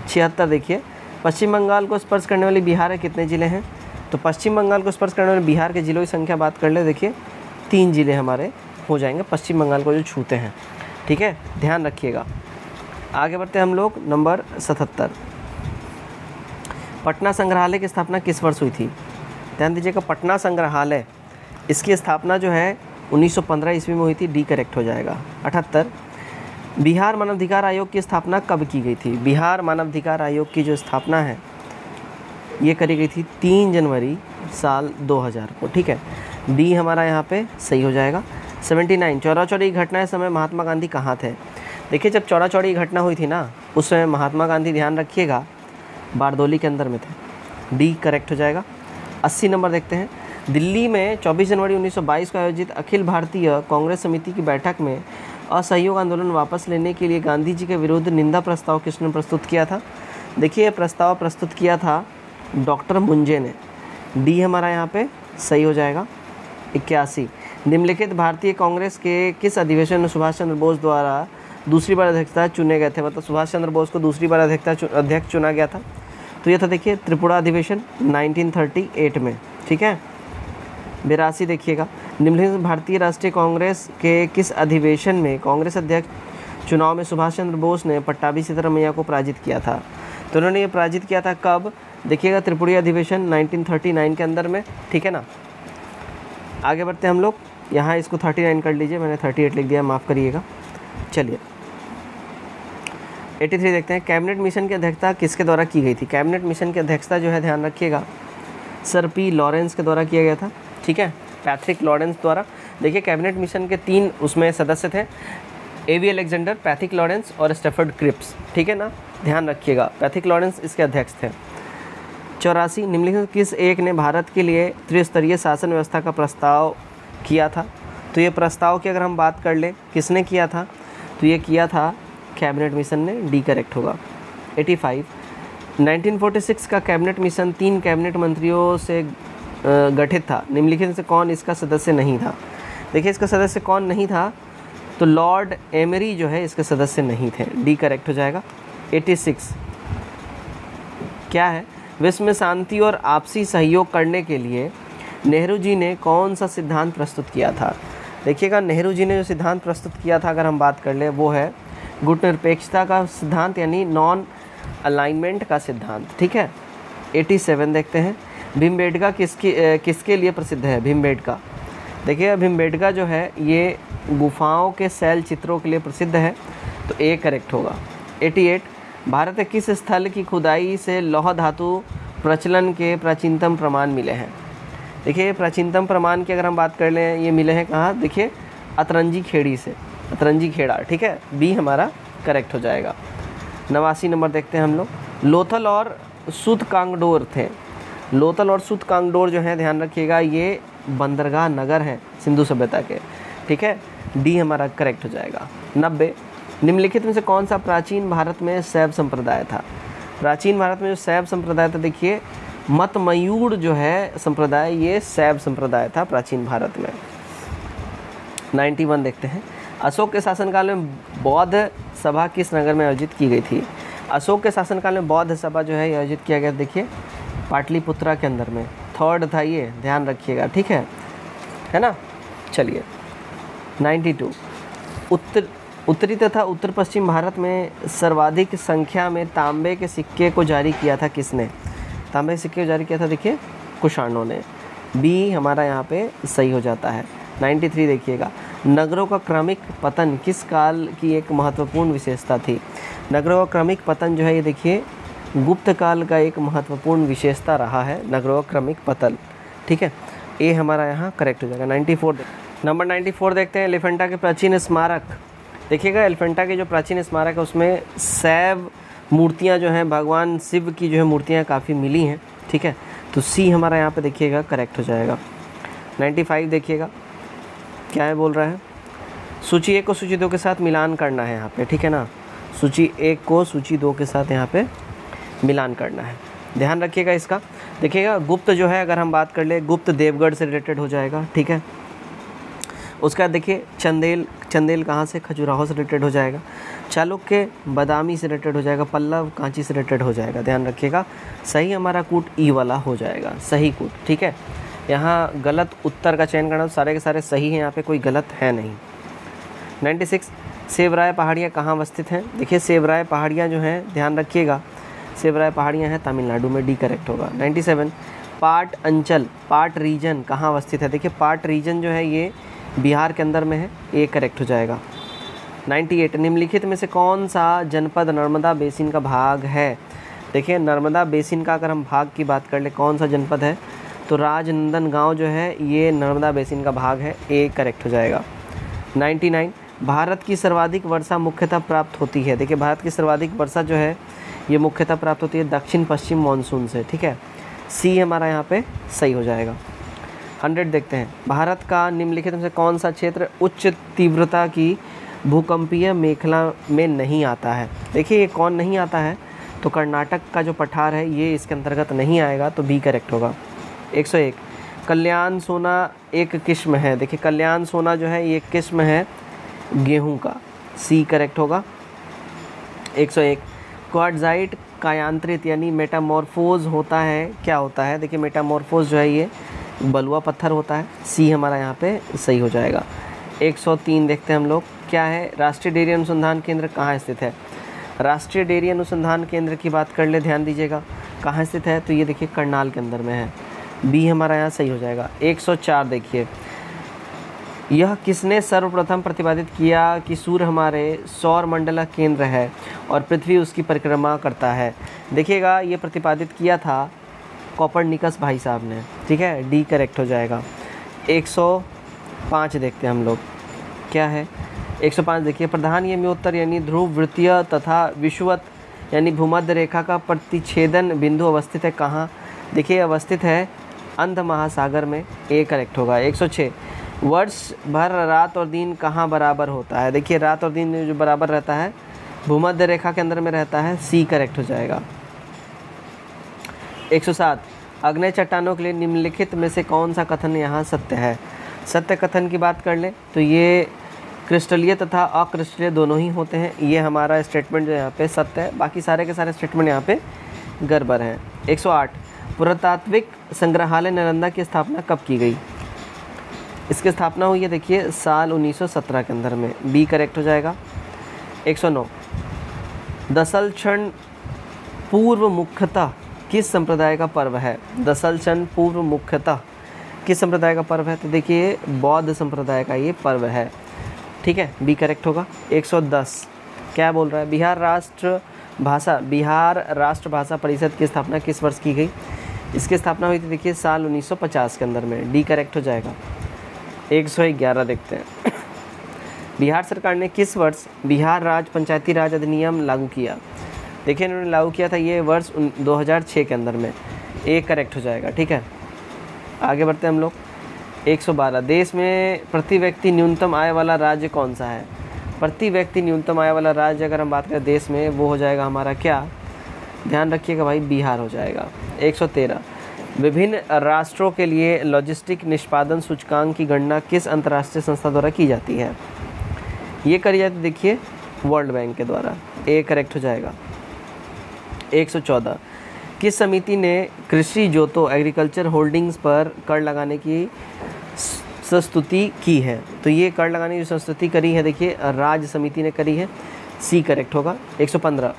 76 देखिए, पश्चिम बंगाल को स्पर्श करने वाले बिहार के कितने ज़िले हैं? तो पश्चिम बंगाल को स्पर्श करने वाले बिहार के ज़िलों की संख्या बात कर ले, देखिए 3 ज़िले हमारे हो जाएंगे पश्चिम बंगाल को जो छूते हैं। ठीक है, ध्यान रखिएगा। आगे बढ़ते हैं हम लोग, नंबर 77, पटना संग्रहालय की स्थापना किस वर्ष हुई थी? ध्यान दीजिएगा, पटना संग्रहालय, इसकी स्थापना जो है 1915 ईस्वी में हुई थी, डी करेक्ट हो जाएगा। 78 बिहार मानवाधिकार आयोग की स्थापना कब की गई थी? बिहार मानवाधिकार आयोग की जो स्थापना है ये करी गई थी 3 जनवरी साल 2000 को। ठीक है, डी हमारा यहाँ पे सही हो जाएगा। 79 चौरा चौरी की घटना समय महात्मा गांधी कहाँ थे? देखिए जब चौरा चौरी की घटना हुई थी ना, उस समय महात्मा गांधी, ध्यान रखिएगा, बारदोली के अंदर में थे, डी करेक्ट हो जाएगा। 80 नंबर देखते हैं, दिल्ली में 24 जनवरी 1922 को आयोजित अखिल भारतीय कांग्रेस समिति की बैठक में असहयोग आंदोलन वापस लेने के लिए गांधी जी के विरुद्ध निंदा प्रस्ताव किसने प्रस्तुत किया था? देखिए प्रस्ताव प्रस्तुत किया था डॉक्टर मुंजे ने, डी हमारा यहाँ पे सही हो जाएगा। 81 निम्नलिखित भारतीय कांग्रेस के किस अधिवेशन में सुभाष चंद्र बोस द्वारा दूसरी बार अध्यक्षता चुने गए थे? मतलब सुभाष चंद्र बोस को दूसरी बार अध्यक्ष चुना गया था, तो ये था देखिए त्रिपुरा अधिवेशन 1938 में। ठीक है। 82 देखिएगा, निम्नलिखित भारतीय राष्ट्रीय कांग्रेस के किस अधिवेशन में कांग्रेस अध्यक्ष चुनाव में सुभाष चंद्र बोस ने पट्टाभी सीतारामैया को पराजित किया था? तो उन्होंने ये पराजित किया था कब? देखिएगा त्रिपुरा अधिवेशन 1939 के अंदर में। ठीक है ना। आगे बढ़ते हैं हम लोग, यहाँ इसको 39 कर लीजिए, मैंने 38 लिख दिया, माफ़ करिएगा। चलिए 83 देखते हैं, कैबिनेट मिशन की अध्यक्षता किसके द्वारा की गई थी? कैबिनेट मिशन की अध्यक्षता जो है, ध्यान रखिएगा, सर पी लॉरेंस के द्वारा किया गया था। ठीक है, पैट्रिक लॉरेंस द्वारा। देखिए कैबिनेट मिशन के 3 उसमें सदस्य थे, एवी अलेक्जेंडर, पैट्रिक लॉरेंस और स्टेफर्ड क्रिप्स। ठीक है ना, ध्यान रखिएगा, पैट्रिक लॉरेंस इसके अध्यक्ष थे। 84 निम्नलिखित किस एक ने भारत के लिए त्रिस्तरीय शासन व्यवस्था का प्रस्ताव किया था? तो ये प्रस्ताव की अगर हम बात कर ले किसने किया था, तो ये किया था कैबिनेट मिशन ने, डी करेक्ट होगा। 85 1946 का कैबिनेट मिशन 3 कैबिनेट मंत्रियों से गठित था, निम्नलिखित में से कौन इसका सदस्य नहीं था? देखिए इसका सदस्य कौन नहीं था, तो लॉर्ड एमरी जो है इसके सदस्य नहीं थे, डी करेक्ट हो जाएगा। 86 क्या है, विश्व में शांति और आपसी सहयोग करने के लिए नेहरू जी ने कौन सा सिद्धांत प्रस्तुत किया था? देखिएगा नेहरू जी ने जो सिद्धांत प्रस्तुत किया था अगर हम बात कर ले वो है गुटनिरपेक्षता का सिद्धांत, यानी नॉन अलाइनमेंट का सिद्धांत, ठीक है। 87 देखते हैं, भीमबेटका किसके लिए प्रसिद्ध है? भीमबेटका, देखिए भीमबेटका जो है ये गुफाओं के शैल चित्रों के लिए प्रसिद्ध है, तो ए करेक्ट होगा। 88 भारत के किस स्थल की खुदाई से लौह धातु प्रचलन के प्राचीनतम प्रमाण मिले हैं? देखिए प्राचीनतम प्रमाण की अगर हम बात कर लें ये मिले हैं कहाँ? देखिए अतरंजी खेड़ी से, अतरंजी खेड़ा, ठीक है, बी हमारा करेक्ट हो जाएगा। 89 नंबर देखते हैं हम लोग, लोथल और सूतकांगडोर थे। लोथल और सूतकांगडोर जो है ध्यान रखिएगा ये बंदरगाह नगर हैं सिंधु सभ्यता के, ठीक है, डी हमारा करेक्ट हो जाएगा। 90 निम्नलिखित में से कौन सा प्राचीन भारत में शैव संप्रदाय था? प्राचीन भारत में जो शैव संप्रदाय था, देखिए मतमयूर जो है संप्रदाय, ये शैव संप्रदाय था प्राचीन भारत में। 91 देखते हैं, अशोक के शासनकाल में बौद्ध सभा किस नगर में आयोजित की गई थी? अशोक के शासनकाल में बौद्ध सभा जो है आयोजित किया गया, देखिए पाटलिपुत्रा के अंदर में, थर्ड था ये, ध्यान रखिएगा, ठीक है ना। चलिए 92 उत्तरी तथा उत्तर पश्चिम भारत में सर्वाधिक संख्या में तांबे के सिक्के को जारी किया था किसने? तांबे के सिक्के को जारी किया था, देखिए कुषाणों ने, बी हमारा यहाँ पे सही हो जाता है। 93 देखिएगा, नगरों का क्रमिक पतन किस काल की एक महत्वपूर्ण विशेषता थी? नगरों का क्रमिक पतन जो है ये देखिए गुप्त काल का एक महत्वपूर्ण विशेषता रहा है, नगरों का क्रमिक पतन, ठीक है, ए हमारा यहाँ करेक्ट हो जाएगा। 94 नंबर 94 देखते हैं, एलिफेंटा के प्राचीन स्मारक, देखिएगा एलिफेंटा के जो प्राचीन स्मारक है उसमें शैव मूर्तियाँ जो हैं भगवान शिव की जो है मूर्तियाँ काफ़ी मिली हैं, ठीक है, तो सी हमारा यहाँ पे देखिएगा करेक्ट हो जाएगा। 95 देखिएगा क्या है, बोल रहा है सूची 1 को सूची 2 के साथ मिलान करना है यहाँ पे, ठीक है ना, सूची 1 को सूची 2 के साथ यहाँ पे मिलान करना है, ध्यान रखिएगा इसका। देखिएगा गुप्त जो है अगर हम बात कर ले, गुप्त देवगढ़ से रिलेटेड हो जाएगा, ठीक है। उसका देखिए चंदेल कहाँ से? खजुराहो से रिलेटेड हो जाएगा। चालुक्य बादामी से रिलेटेड हो जाएगा। पल्लव कांची से रिलेटेड हो जाएगा, ध्यान रखिएगा। सही हमारा कूट ई वाला हो जाएगा, सही कूट, ठीक है। यहाँ गलत उत्तर का चयन करना, सारे के सारे सही हैं, यहाँ पे कोई गलत है नहीं। 96 सेवराय पहाड़ियाँ कहाँ अवस्थित हैं? देखिए सेवराय पहाड़ियाँ जो हैं ध्यान रखिएगा, सेवराय पहाड़ियाँ हैं तमिलनाडु में, डी करेक्ट होगा। 97 पाट अंचल, पाट रीजन कहाँ अवस्थित है? देखिए पाट रीजन जो है ये बिहार के अंदर में है, ए करेक्ट हो जाएगा। 98 निम्नलिखित में से कौन सा जनपद नर्मदा बेसिन का भाग है? देखिए नर्मदा बेसिन का अगर हम भाग की बात कर ले, कौन सा जनपद है? तो राजनंदनगांव जो है ये नर्मदा बेसिन का भाग है, ए करेक्ट हो जाएगा। 99 भारत की सर्वाधिक वर्षा मुख्यतः प्राप्त होती है। देखिए भारत की सर्वाधिक वर्षा जो है ये मुख्यतः प्राप्त होती है दक्षिण पश्चिम मानसून से, ठीक है, सी हमारा यहाँ पे सही हो जाएगा। 100 देखते हैं, भारत का निम्नलिखित में से कौन सा क्षेत्र उच्च तीव्रता की भूकंपीय मेखला में नहीं आता है? देखिए ये कौन नहीं आता है? तो कर्नाटक का जो पठार है ये इसके अंतर्गत नहीं आएगा, तो बी करेक्ट होगा। 101 कल्याण सोना एक किस्म है। देखिए कल्याण सोना जो है ये किस्म है गेहूं का, सी करेक्ट होगा। 101 क्वार्टजाइट कायांतरित यानी मेटामॉर्फोज होता है, क्या होता है? देखिए मेटामॉर्फोज जो है ये बलुआ पत्थर होता है, सी हमारा यहाँ पे सही हो जाएगा। 103 देखते हैं हम लोग, क्या है? राष्ट्रीय डेयरी अनुसंधान केंद्र कहाँ स्थित है? राष्ट्रीय डेयरी अनुसंधान केंद्र की बात कर ले, ध्यान दीजिएगा कहाँ स्थित है, तो ये देखिए करनाल के अंदर में है, बी हमारा यहाँ सही हो जाएगा। 104 देखिए, यह किसने सर्वप्रथम प्रतिपादित किया कि सूर्य हमारे सौर मंडल का केंद्र है और पृथ्वी उसकी परिक्रमा करता है? देखिएगा ये प्रतिपादित किया था कोपरनिकस भाई साहब ने, ठीक है, डी करेक्ट हो जाएगा। 105 देखते हैं हम लोग, क्या है? 105 देखिए, प्रधान यमोत्तर यानी ध्रुव वृत्तीय तथा विषुवत यानी भूमध्य रेखा का प्रतिच्छेदन बिंदु अवस्थित है कहाँ? देखिए अवस्थित है अंध महासागर में, ए करेक्ट होगा। 106 वर्ष भर रात और दिन कहाँ बराबर होता है? देखिए रात और दिन जो बराबर रहता है भूमध्य रेखा के अंदर में रहता है, सी करेक्ट हो जाएगा। 107 अग्नि चट्टानों के लिए निम्नलिखित में से कौन सा कथन यहाँ सत्य है? सत्य कथन की बात कर ले तो ये क्रिस्टलीय तथा अक्रिस्टलीय दोनों ही होते हैं। ये हमारा स्टेटमेंट जो यहाँ पे सत्य है, बाकी सारे के सारे स्टेटमेंट यहाँ पे गड़बड़ हैं। 108 पुरातात्विक संग्रहालय नालंदा की स्थापना कब की गई? इसकी स्थापना हुई है देखिए साल 1917 के अंदर में, बी करेक्ट हो जाएगा। 109 दशलक्षण पूर्व मुख्यतः किस संप्रदाय का पर्व है? दशलक्षण पूर्व मुख्यतः किस संप्रदाय का पर्व है? तो देखिए बौद्ध संप्रदाय का ये पर्व है, ठीक है, बी करेक्ट होगा। 110 क्या बोल रहा है? बिहार राष्ट्र भाषा परिषद की स्थापना किस वर्ष की गई? इसकी स्थापना हुई थी देखिए साल 1950 के अंदर में, डी करेक्ट हो जाएगा। 111 देखते हैं बिहार सरकार ने किस वर्ष बिहार राज्य पंचायती राज अधिनियम लागू किया? देखिए इन्होंने लागू किया था ये वर्ष 2006 के अंदर में, ए करेक्ट हो जाएगा, ठीक है। आगे बढ़ते हैं हम लोग। 112 देश में प्रति व्यक्ति न्यूनतम आय वाला राज्य कौन सा है? प्रति व्यक्ति न्यूनतम आय वाला राज्य अगर हम बात करें देश में, वो हो जाएगा हमारा क्या, ध्यान रखिएगा भाई, बिहार हो जाएगा। 113 विभिन्न राष्ट्रों के लिए लॉजिस्टिक निष्पादन सूचकांक की गणना किस अंतर्राष्ट्रीय संस्था द्वारा की जाती है? ये करी जाती है देखिए वर्ल्ड बैंक के द्वारा, ए करेक्ट हो जाएगा। 114 किस समिति ने कृषि जोतो एग्रीकल्चर होल्डिंग्स पर कर लगाने की संस्तुति की है? तो ये कर लगाने की संस्तुति करी है देखिए राज्य समिति ने करी है, सी करेक्ट होगा। 115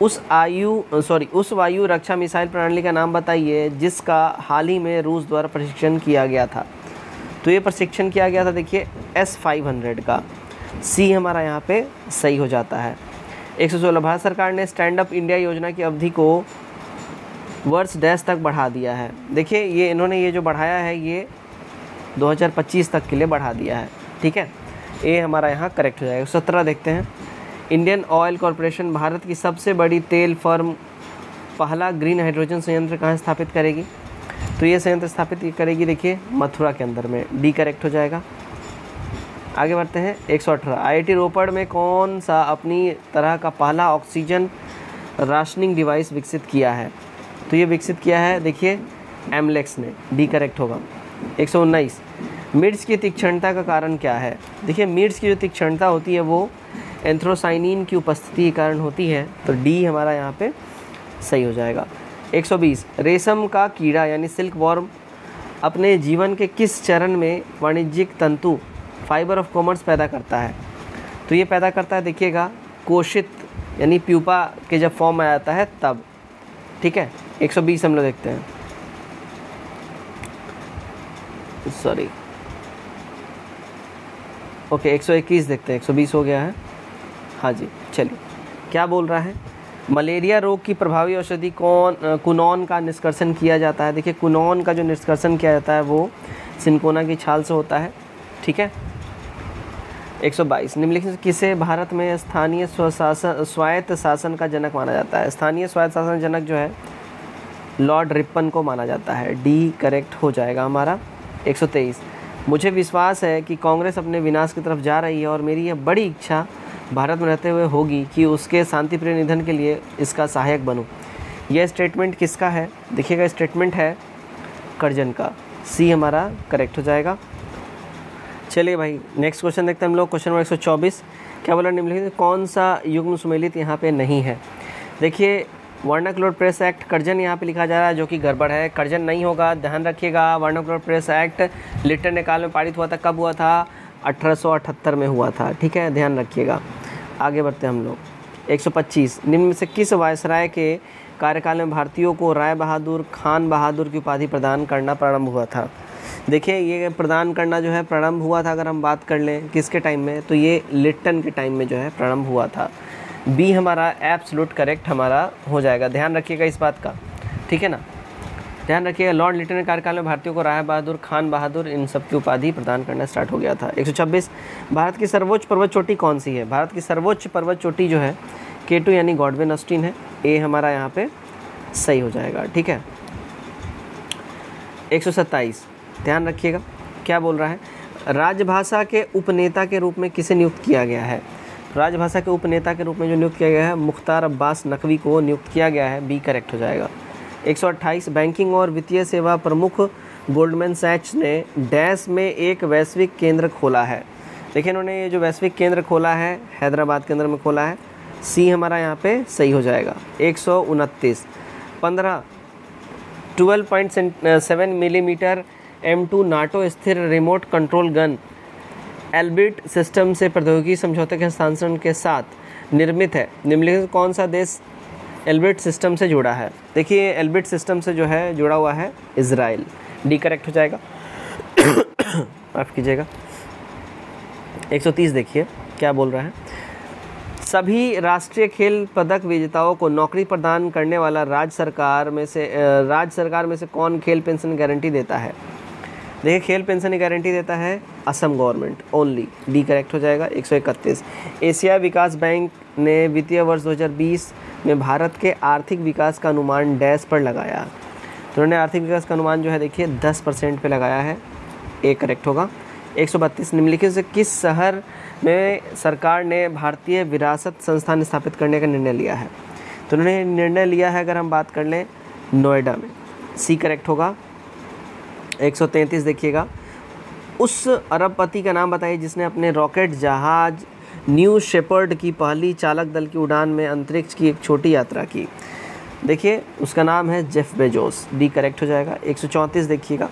उस वायु रक्षा मिसाइल प्रणाली का नाम बताइए जिसका हाल ही में रूस द्वारा प्रशिक्षण किया गया था। तो ये प्रशिक्षण किया गया था देखिए S-500 का, सी हमारा यहाँ पे सही हो जाता है। 116 भारत सरकार ने स्टैंड अप इंडिया योजना की अवधि को वर्ष डैश तक बढ़ा दिया है। देखिए ये इन्होंने ये जो बढ़ाया है ये 2025 तक के लिए बढ़ा दिया है, ठीक है, ए हमारा यहाँ करेक्ट हो जाएगा। 17 देखते हैं इंडियन ऑयल कॉरपोरेशन भारत की सबसे बड़ी तेल फर्म पहला ग्रीन हाइड्रोजन संयंत्र कहाँ स्थापित करेगी? तो ये संयंत्र स्थापित करेगी देखिए मथुरा के अंदर में, डी करेक्ट हो जाएगा। आगे बढ़ते हैं। 118 IIT रोपड़ में कौन सा अपनी तरह का पहला ऑक्सीजन राशनिंग डिवाइस विकसित किया है? तो ये विकसित किया है देखिए एमलेक्स ने, डी करेक्ट होगा। 119 मिर्च की तीक्ष्णता का कारण क्या है? देखिए मिर्च की जो तीक्ष्णता होती है वो एंथ्रोसाइनिन की उपस्थिति के कारण होती है, तो डी हमारा यहाँ पे सही हो जाएगा। 120 रेशम का कीड़ा यानी सिल्क वॉर्म अपने जीवन के किस चरण में वाणिज्यिक तंतु फाइबर ऑफ कॉमर्स पैदा करता है? तो ये पैदा करता है देखिएगा कोशित यानी प्यूपा के जब फॉर्म में आता है तब, ठीक है। 120 हम लोग देखते हैं, सॉरी ओके 121 देखते हैं, 120 हो गया है, हाँ जी चलिए। क्या बोल रहा है? मलेरिया रोग की प्रभावी औषधि कुनौन का निष्कर्षण किया जाता है। देखिए कुनौन का जो निष्कर्षण किया जाता है वो सिनकोना की छाल से होता है, ठीक है। 122 निम्नलिखित किसे भारत में स्थानीय स्वायत्त शासन का जनक माना जाता है? स्थानीय स्वायत्त शासन जनक जो है लॉर्ड रिपन को माना जाता है, डी करेक्ट हो जाएगा हमारा। 123 मुझे विश्वास है कि कांग्रेस अपने विनाश की तरफ जा रही है और मेरी यह बड़ी इच्छा भारत में रहते हुए होगी कि उसके शांतिप्रिय निधन के लिए इसका सहायक बनूं। यह स्टेटमेंट किसका है? देखिएगा स्टेटमेंट है कर्जन का, सी हमारा करेक्ट हो जाएगा। चलिए भाई नेक्स्ट क्वेश्चन देखते हैं हम लोग। क्वेश्चन नंबर 124 क्या बोला? निम्नलिखित कौन सा युग्म सुमेलित यहाँ पे नहीं है? देखिए वर्नाक्युलर प्रेस एक्ट कर्जन यहाँ पे लिखा जा रहा है जो कि गड़बड़ है, कर्जन नहीं होगा, ध्यान रखिएगा। वर्नाक्युलर प्रेस एक्ट लिट्टन ने काल में पारित हुआ था, कब हुआ था? 1878 में हुआ था, ठीक है, ध्यान रखिएगा। आगे बढ़ते हैं हम लोग। 125 निम्न में से किस वायसराय के कार्यकाल में भारतीयों को राय बहादुर खान बहादुर की उपाधि प्रदान करना प्रारंभ हुआ था? देखिए ये प्रदान करना जो है प्रारंभ हुआ था, अगर हम बात कर लें किसके टाइम में, तो ये लिट्टन के टाइम में जो है प्रारंभ हुआ था, बी हमारा एब्सोल्यूट करेक्ट हमारा हो जाएगा। ध्यान रखिएगा इस बात का, ठीक है ना, ध्यान रखिएगा। लॉर्ड लिट्टन के कार्यकाल में भारतीयों को राय बहादुर खान बहादुर इन सब की उपाधि प्रदान करना स्टार्ट हो गया था। 126 भारत की सर्वोच्च पर्वत चोटी कौन सी है? भारत की सर्वोच्च पर्वत चोटी जो है K2 यानी गॉडविन ऑस्टिन है, ए हमारा यहाँ पे सही हो जाएगा, ठीक है। 127 ध्यान रखिएगा क्या बोल रहा है, राजभाषा के उपनेता के रूप में किसे नियुक्त किया गया है। राजभाषा के उपनेता के रूप में जो नियुक्त किया गया है मुख्तार अब्बास नकवी को नियुक्त किया गया है, बी करेक्ट हो जाएगा। 128 बैंकिंग और वित्तीय सेवा प्रमुख गोल्डमैन सैच्स ने डैश में एक वैश्विक केंद्र खोला है। देखिए इन्होंने ये जो वैश्विक केंद्र खोला है हैदराबाद के अंदर में खोला है, सी हमारा यहाँ पे सही हो जाएगा। 129 12.7 मिलीमीटर M2 नाटो स्थिर remote control gun Elbit system से प्रौद्योगिकी समझौते के हस्तांतरण के साथ निर्मित है। निम्नलिखित कौन सा देश एल्बिट सिस्टम से जुड़ा है। देखिए एल्बिट सिस्टम से जो है जुड़ा हुआ है इजराइल, डी करेक्ट हो जाएगा। माफ़ कीजिएगा। 130 देखिए क्या बोल रहा है, सभी राष्ट्रीय खेल पदक विजेताओं को नौकरी प्रदान करने वाला राज्य सरकार में से कौन खेल पेंशन गारंटी देता है। देखिए खेल पेंशन गारंटी देता है Assam government only, D correct हो जाएगा। 131 एशिया विकास बैंक ने वित्तीय वर्ष 2020 में भारत के आर्थिक विकास का अनुमान डैश पर लगाया। तो उन्होंने आर्थिक विकास का अनुमान जो है देखिए 10% पे लगाया है, ए करेक्ट होगा। 132 निम्नलिखित से किस शहर में सरकार ने भारतीय विरासत संस्थान स्थापित करने का निर्णय लिया है। तो उन्होंने निर्णय लिया है अगर हम बात कर लें नोएडा में, सी करेक्ट होगा। 133 देखिएगा, उस अरबपति का नाम बताइए जिसने अपने रॉकेट जहाज न्यू शेपर्ड की पहली चालक दल की उड़ान में अंतरिक्ष की एक छोटी यात्रा की। देखिए उसका नाम है जेफ बेजोस, डी करेक्ट हो जाएगा। 134 देखिएगा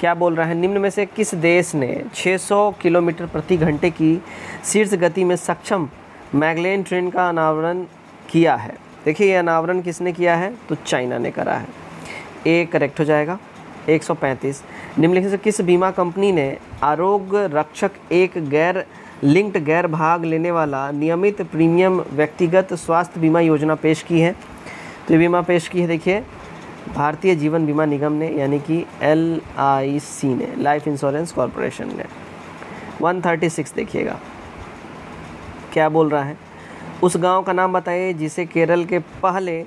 क्या बोल रहा है, निम्न में से किस देश ने 600 किलोमीटर प्रति घंटे की शीर्ष गति में सक्षम मैगलेन ट्रेन का अनावरण किया है। देखिए ये अनावरण किसने किया है, तो चाइना ने करा है, ए करेक्ट हो जाएगा। 135 निम्नलिखित से किस बीमा कंपनी ने आरोग्य रक्षक एक गैर भाग लेने वाला नियमित प्रीमियम व्यक्तिगत स्वास्थ्य बीमा योजना पेश की है। तो ये बीमा पेश की है देखिए भारतीय जीवन बीमा निगम ने, यानी कि LIC ने, लाइफ इंश्योरेंस कॉरपोरेशन ने। 136 देखिएगा क्या बोल रहा है, उस गांव का नाम बताइए जिसे केरल के पहले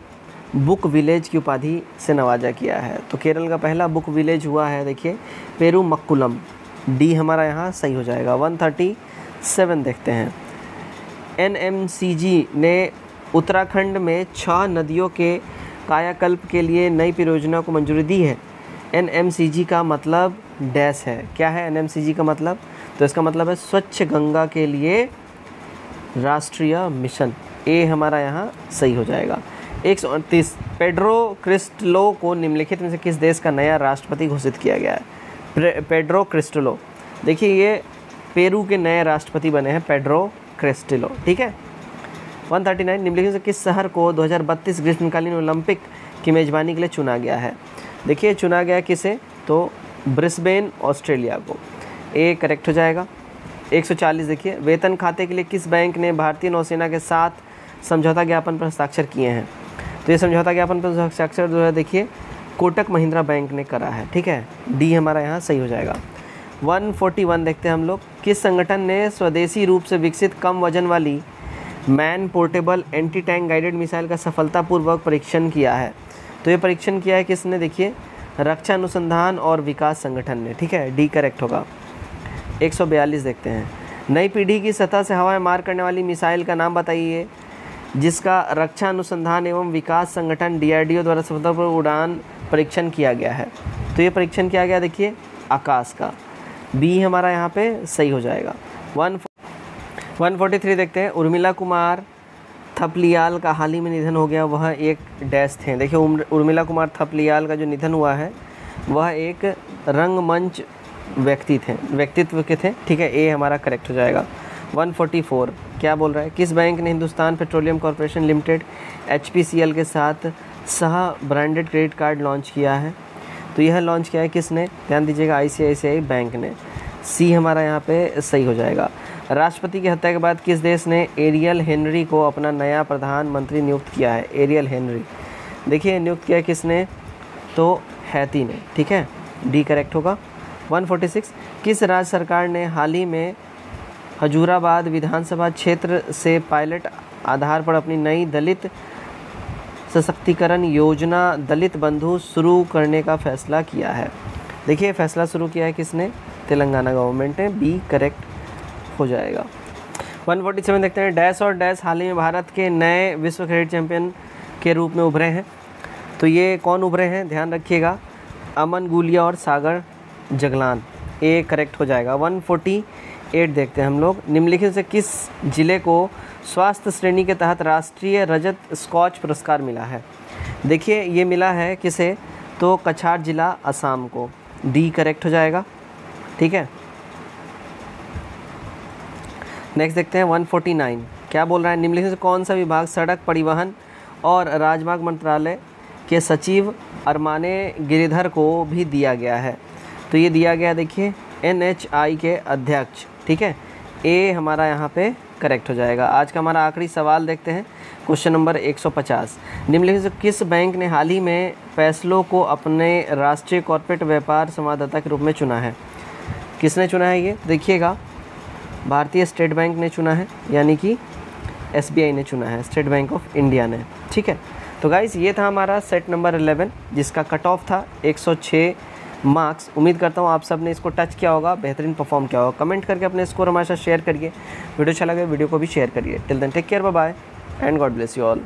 बुक विलेज की उपाधि से नवाजा किया है। तो केरल का पहला बुक विलेज हुआ है देखिए पेरूमक्कुलम, डी हमारा यहाँ सही हो जाएगा। 137 देखते हैं, NMCG ने उत्तराखंड में 6 नदियों के कायाकल्प के लिए नई परियोजना को मंजूरी दी है। NMCG का मतलब डैश है, क्या है NMCG का मतलब, तो इसका मतलब है स्वच्छ गंगा के लिए राष्ट्रीय मिशन, ए हमारा यहाँ सही हो जाएगा। 138 पेड्रो क्रिस्टलो को निम्नलिखित में से किस देश का नया राष्ट्रपति घोषित किया गया है। पेड्रो क्रिस्टलो, देखिए ये पेरू के नए राष्ट्रपति बने हैं पेड्रो क्रिस्टलो, ठीक है। 139 निम्नलिखित से किस शहर को 2032 ग्रीष्मकालीन ओलंपिक की मेज़बानी के लिए चुना गया है। देखिए चुना गया किसे, तो ब्रिस्बेन ऑस्ट्रेलिया को, ए करेक्ट हो जाएगा। 140 देखिए, वेतन खाते के लिए किस बैंक ने भारतीय नौसेना के साथ समझौता ज्ञापन पर हस्ताक्षर किए हैं। तो ये समझौता ज्ञापन पर हस्ताक्षर जो है देखिए कोटक महिंद्रा बैंक ने करा है, ठीक है, डी हमारा यहाँ सही हो जाएगा। 141 देखते हैं हम लोग, किस संगठन ने स्वदेशी रूप से विकसित कम वजन वाली man portable anti tank guided missile का सफलतापूर्वक परीक्षण किया है। तो ये परीक्षण किया है किसने, देखिए रक्षा अनुसंधान और विकास संगठन ने, ठीक है, डी करेक्ट होगा। 142 देखते हैं, नई पीढ़ी की सतह से हवाएं मार करने वाली मिसाइल का नाम बताइए जिसका रक्षा अनुसंधान एवं विकास संगठन DRDO द्वारा सफलतापूर्वक उड़ान परीक्षण किया गया है। तो ये परीक्षण किया गया देखिए आकाश का, बी हमारा यहाँ पे सही हो जाएगा। 143 देखते हैं, उर्मिला कुमार थपलियाल का हाल ही में निधन हो गया, वह एक डैश थे। देखिए उर्मिला कुमार थपलियाल का जो निधन हुआ है वह एक रंगमंच व्यक्तित्व के थे, ठीक है, ए हमारा करेक्ट हो जाएगा। 144 क्या बोल रहा है, किस बैंक ने Hindustan petroleum corporation limited HPCL के साथ सह ब्रांडेड क्रेडिट कार्ड लॉन्च किया है। तो यह लॉन्च किया है किसने, ध्यान दीजिएगा ICICI बैंक ने, सी हमारा यहाँ पे सही हो जाएगा। राष्ट्रपति की हत्या के बाद किस देश ने एरियल हेनरी को अपना नया प्रधानमंत्री नियुक्त किया है। एरियल हेनरी, देखिए नियुक्त किया है किसने, तो हैती ने, ठीक है, डी करेक्ट होगा। 146 किस राज्य सरकार ने हाल ही में हजूराबाद विधानसभा क्षेत्र से पायलट आधार पर अपनी नई दलित सशक्तिकरण योजना दलित बंधु शुरू करने का फैसला किया है। देखिए फैसला शुरू किया है किसने, तेलंगाना गवर्नमेंट ने, बी करेक्ट हो जाएगा। 147 देखते हैं, डैश और डैश हाल ही में भारत के नए विश्व क्रिकेट चैंपियन के रूप में उभरे हैं। तो ये कौन उभरे हैं, ध्यान रखिएगा, अमन गुलिया और सागर जगलान, ए करेक्ट हो जाएगा। 148 देखते हैं हम लोग, निम्नलिखित से किस जिले को स्वास्थ्य श्रेणी के तहत राष्ट्रीय रजत स्कॉच पुरस्कार मिला है। देखिए ये मिला है किसे, तो कछार जिला असम को, डी करेक्ट हो जाएगा। ठीक है, नेक्स्ट देखते हैं 149, क्या बोल रहा है, निम्नलिखित से कौन सा विभाग सड़क परिवहन और राजमार्ग मंत्रालय के सचिव अरमाने गिरिधर को भी दिया गया है। तो ये दिया गया देखिए NHI के अध्यक्ष। ठीक है, ए हमारा यहाँ पे करेक्ट हो जाएगा। आज का हमारा आखिरी सवाल देखते हैं, क्वेश्चन नंबर 150, निम्नलिखित से किस बैंक ने हाल ही में फैसलों को अपने राष्ट्रीय कॉर्पोरेट व्यापार संवाददाता के रूप में चुना है। किसने चुना है ये देखिएगा, भारतीय स्टेट बैंक ने चुना है, यानी कि SBI ने चुना है, स्टेट बैंक ऑफ इंडिया ने। ठीक है, तो गाइस ये था हमारा सेट नंबर 11 जिसका कट ऑफ था 106 मार्क्स। उम्मीद करता हूँ आप सब ने इसको टच किया होगा, बेहतरीन परफॉर्म किया होगा। कमेंट करके अपने स्कोर हमारे साथ शेयर करिए, वीडियो अच्छा लगे वीडियो को भी शेयर करिए। Till then take care, bye bye and God bless you all.